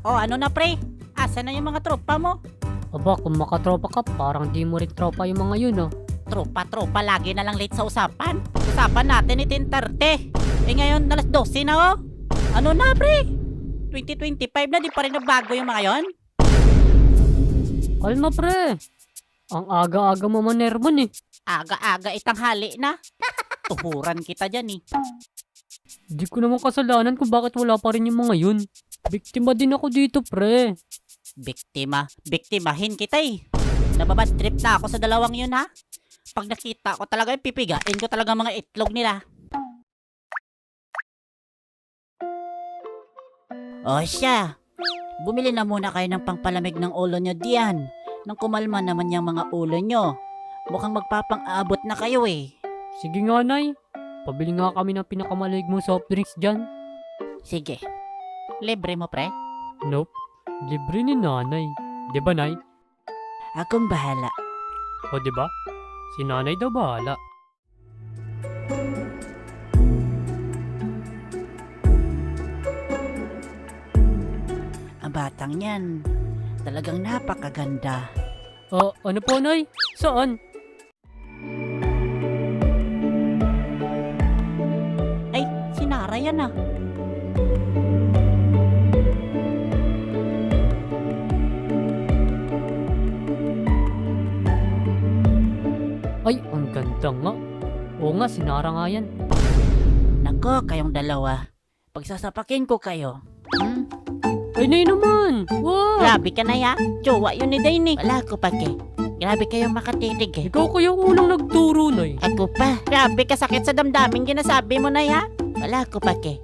O ano na pre? Asa na yung mga tropa mo? Aba, kung makatropa ka, parang di mo rin tropa yung mga yun, ah. Tropa, lagi na lang late sa usapan. Usapan natin ni 10:30. Eh ngayon, alas 12 na oh. Ano na pre? 2025 na, di pa rin nabago yung mga yon? Kalma, pre. Ang aga-aga mo manermon, eh. Aga-aga itanghali na. Tuhuran kita dyan eh. Di ko naman kasalanan kung bakit wala pa rin yung mga yun. Biktima din ako dito, pre. Biktimahin kita eh. Nababad trip na ako sa dalawang yun ha. Pag nakita ko talaga, pipigain ko talaga mga itlog nila. O siya, bumili na muna kayo ng pangpalamig ng ulo nyo diyan. Nang kumalma naman yung mga ulo nyo. Mukhang magpapang-abot na kayo eh. Sige nga, Nay. Pabili nga kami ng pinakamalig mong soft drinks dyan. Sige. Libre mo pre? Nope. Libre ni Nanay. Di ba, Nay? Akong bahala. O, di ba? Si Nanay daw bahala. Ang batang yan, talagang napakaganda. Ano po, Nay? Saan? Ay, si Nara yan ah. Ay, ang ganda nga. Oo nga, sinara nga yan. Nako, kayong dalawa. Pagsasapakin ko kayo. Ay, Nay naman! Wow! Grabe ka na ya. Jowa yun ni Dane. Wala ko pake. Grabe kayong makatitig eh. Ikaw kaya unang nagturo, Nay. Ako pa. Grabe ka sakit sa damdamin ginasabi mo na ya. Wala ko pake.